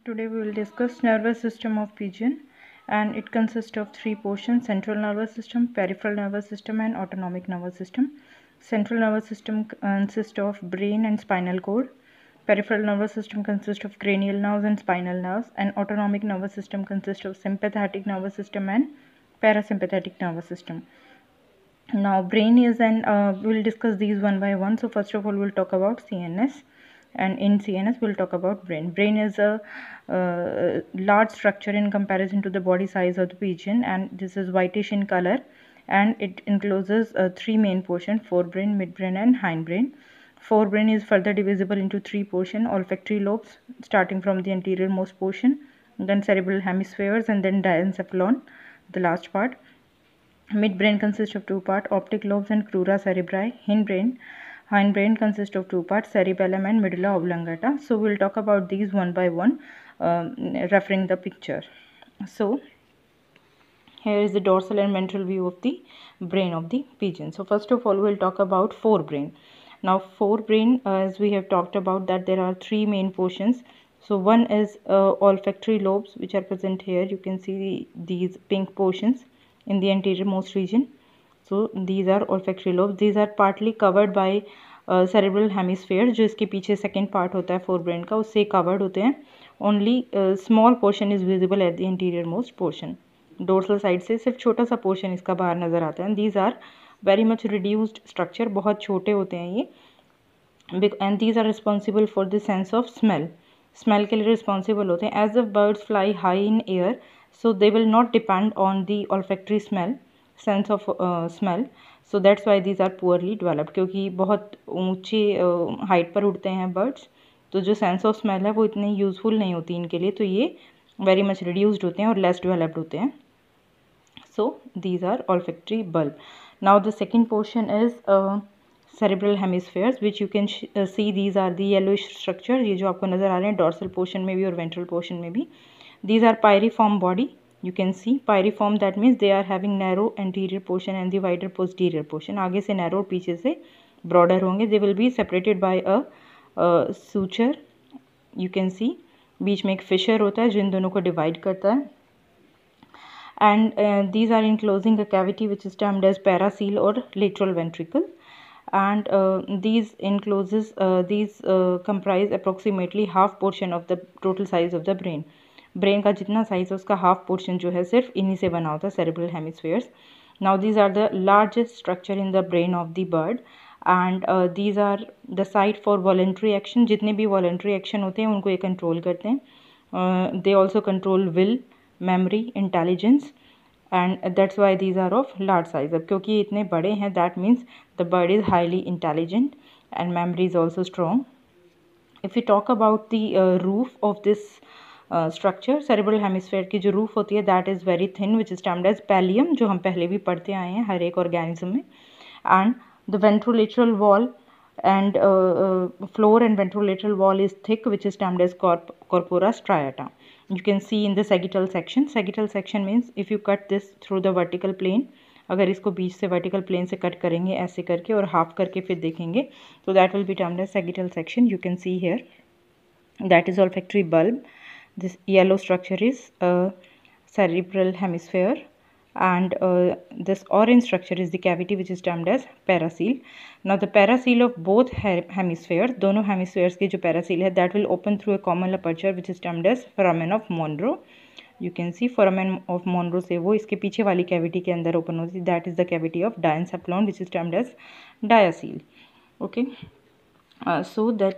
Today we will discuss nervous system of pigeon, and it consists of three portions: central nervous system, peripheral nervous system, and autonomic nervous system. Central nervous system consists of brain and spinal cord. Peripheral nervous system consists of cranial nerves and spinal nerves, and autonomic nervous system consists of sympathetic nervous system and parasympathetic nervous system. Now brain is we'll discuss these one by one. So first of all we'll talk about CNS, and in CNS we'll talk about brain. Brain is a large structure in comparison to the body size of the pigeon, and this is whitish in color, and it encloses three main portions: forebrain, midbrain, and hindbrain. Forebrain is further divisible into three portions: olfactory lobes starting from the anterior most portion, then cerebral hemispheres, and then diencephalon, the last part. Midbrain consists of two parts: optic lobes and crura cerebri. Hindbrain consists of two parts: cerebellum and medulla oblongata. So we'll talk about these one by one, referring the picture. So here is the dorsal and ventral view of the brain of the pigeon. So first of all we'll talk about forebrain. Now forebrain, as we have talked about, that there are three main portions. So one is olfactory lobes, which are present here. You can see these pink portions in the anterior most region. So these are olfactory lobes. These are partly covered by cerebral hemisphere, जो इसके पीछे second part होता है forebrain का, उससे covered होते हैं. Only small portion is visible at the anterior most portion. Dorsal side से सिर्फ छोटा सा portion इसका बाहर नज़र आता है. These are very much reduced structure, बहुत छोटे होते हैं ये, and these are responsible for the sense of smell. Smell के लिए responsible होते हैं. As the birds fly high in air, so they will not depend on the olfactory sense of smell. So that's why these are poorly developed, क्योंकि बहुत ऊंचे height पर उड़ते हैं बर्ड्स, तो जो सेंस ऑफ स्मेल है वो इतनी यूजफुल नहीं होती इनके लिए, तो ये वेरी मच रिड्यूस्ड होते हैं और लेस डेवलप्ड होते हैं. So these are olfactory bulb. Now the second portion is cerebral hemispheres, which you can see. These are the yellowish structure, ये जो आपको नज़र आ रहे हैं dorsal portion में भी और ventral portion में भी. These are pyriform body. You can see pyriform, that means they are having narrow anterior portion and the wider posterior portion. आगे से narrow और पीछे से broader होंगे. They will be separated by a suture. You can see बीच में एक fissure होता है जो इन दोनों को divide करता है. And these are enclosing a cavity which is termed as paracele or lateral ventricle. And these comprise approximately half portion of the total size of the brain. Brain का जितना साइज है उसका हाफ पोर्शन जो है सिर्फ इन्हीं से बना होता है, cerebral hemispheres. Now these are the largest structure in the brain of the bird, and these are the site for voluntary action. जितने भी वॉलेंट्री एक्शन होते हैं उनको ये कंट्रोल करते हैं. They also control will, memory, intelligence, and that's why these are of large size. अब क्योंकि इतने बड़े हैं, that means the bird is highly intelligent and memory is also strong. If you talk about the roof of this structure, cerebral hemisphere की जो roof होती है, that is very thin, which is termed as pallium, जो हम पहले भी पढ़ते आए हैं हर एक ऑर्गेनिज्म में. And the ventrolateral wall and floor and ventrolateral wall is thick, which is termed as corpora striata. You can see in the sagittal section. Sagittal section means if you cut this through the vertical plane, अगर इसको बीच से vertical plane से cut करेंगे ऐसे करके और half करके फिर देखेंगे, तो that will be termed as sagittal section. You can see here, that is olfactory bulb. This yellow structure is cerebral hemisphere, and this orange structure is the cavity which is termed as paracele. Now the paracele of both hemispheres, दोनों hemispheres की जो paracele है, that will open through a common aperture which is termed as foramen of Monro. You can see foramen of Monro से वो इसके पीछे वाली cavity के अंदर open होती है, that is the cavity of diencephalon, which is termed as diacele. Okay, so that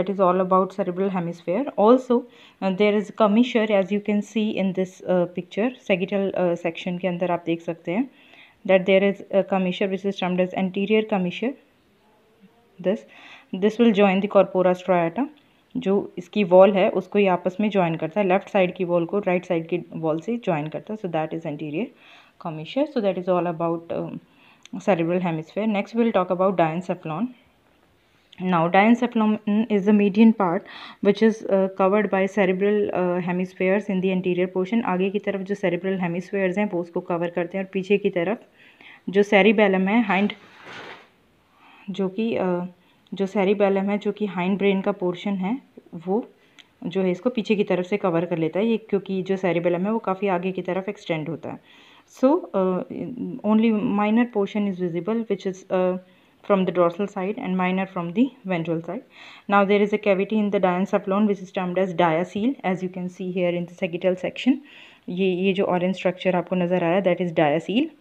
is all about cerebral hemisphere. Also there is commissure, as you can see in this picture. Sagittal section के अंदर आप देख सकते हैं that there is a commissure which is termed as anterior commissure. This will join the corpora striata. जो इसकी wall है उसको ये आपस में ज्वाइन करता है, लेफ्ट साइड की वॉल को राइट साइड की वॉल से ज्वाइन करता है. So that is anterior commissure. So that is all about cerebral hemisphere. Next we will talk about diencephalon. Now diencephalon is the median part which is covered by cerebral hemispheres in the anterior portion. आगे की तरफ जो cerebral hemispheres हैं वो उसको cover करते हैं, और पीछे की तरफ जो cerebellum है हाइंड, जो कि cerebellum है जो कि हाइंड ब्रेन का पोर्शन है, वो जो है इसको पीछे की तरफ से कवर कर लेता है, ये क्योंकि जो सेरिबेलम है वो काफ़ी आगे की तरफ एक्सटेंड होता है. So only minor portion is visible, which is from the dorsal side and minor from the ventral side. Now there is a cavity in the diencephalon which is termed as diaceal, as you can see here in the sagittal section. ये जो orange structure आपको नज़र आ रहा है that is diaceal.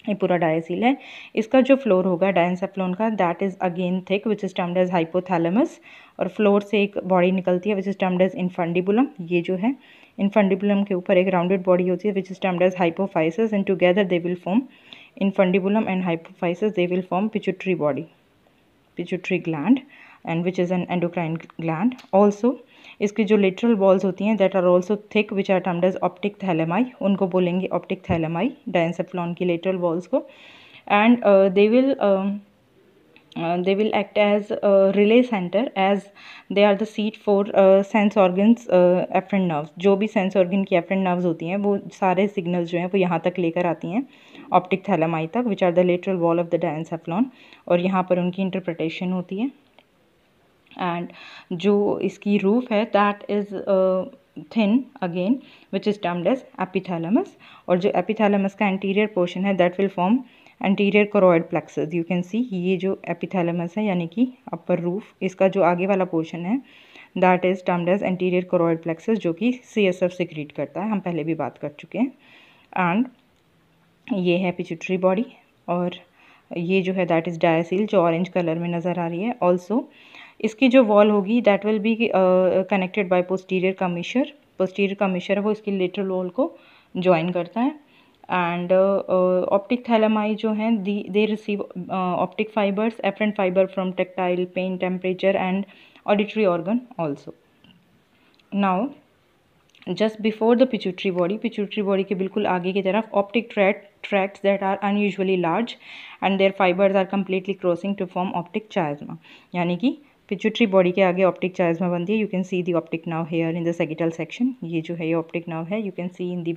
ये पूरा डायसील है. इसका जो फ्लोर होगा डायनसेफ्लॉन का that is again thick which is termed as hypothalamus, और फ्लोर से एक बॉडी निकलती है which is termed as infundibulum. ये जो है इनफंडिबुलम के ऊपर एक राउंडेड बॉडी होती है which is termed as hypophysis, and together they will form infundibulum and hypophysis, they will form pituitary body, pituitary gland, and which is an endocrine gland. Also इसकी जो लेटरल वॉल्स होती हैं that are also thick which are termed as optic thalami, उनको बोलेंगे optic thalami diencephalon की lateral walls को. And they will act as a relay center as they are the seat for sense organs, afferent nerves. जो भी sense organ की afferent nerves होती हैं वो सारे सिग्नल्स जो हैं वो यहाँ तक लेकर आती हैं ऑप्टिक थैलेमाई तक, which are the lateral wall of the diencephalon, और यहाँ पर उनकी इंटरप्रिटेशन होती है. एंड जो इसकी रूफ है that is thin again which is termed as epithalamus, और जो एपिथैलेमस का एंटीरियर पोर्शन है that will form anterior choroid plexus. You can see ये जो एपिथैलेमस है यानी कि अपर रूफ, इसका जो आगे वाला पोर्शन है that is termed as anterior choroid plexus, जो कि CSF सिक्रीट करता है, हम पहले भी बात कर चुके हैं. एंड ये है पिट्यूटरी बॉडी, और ये जो है दैट इज़ डायसील जो ऑरेंज कलर में नज़र आ रही है. ऑल्सो इसकी जो वॉल होगी that will be connected by posterior commissure. Posterior commissure है वो इसकी लेटरल वॉल को ज्वाइन करता है. एंड ऑप्टिक थैलेमाई जो हैं they receive optic fibres, afferent fibre from tactile, pain, temperature and auditory organ also. Now just before the pituitary body के बिल्कुल आगे की तरफ optic tracts that are unusually large and their fibres are completely crossing to form optic chiasma. यानी कि pituitary body के आगे optic चायज्मा बनती है. You can see the optic nerve here in the sagittal section. ये जो है ये ऑप्टिक नर्व है. You can C in the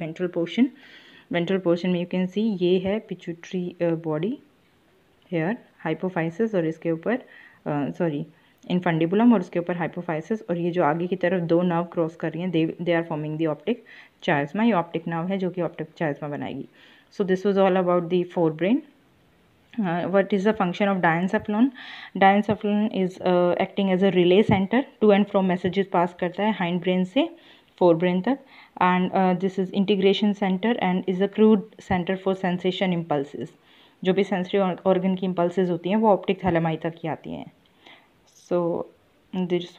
ventral portion में यू कैन सी ये है पिट्यूटरी बॉडी हेयर, हाइपोफाइसिस, और इसके ऊपर इनफंडिबुलम और उसके ऊपर हाइपोफाइसिस, और ये जो आगे की तरफ दो नर्व क्रॉस कर रही हैं they are forming the optic chiasma. ये ऑप्टिक नर्व है जो कि ऑप्टिक चायज्मा बनाएगी. So this was all about the forebrain. What is the function of diencephalon? Diencephalon is acting as a relay center, to and from messages pass करता है hind brain से forebrain तक, and this is integration center and is a crude center for sensation impulses. जो भी sensory organ की impulses होती हैं वो optic thalamus तक ही आती हैं. So this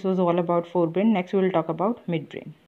was all about forebrain. Next we will talk about midbrain.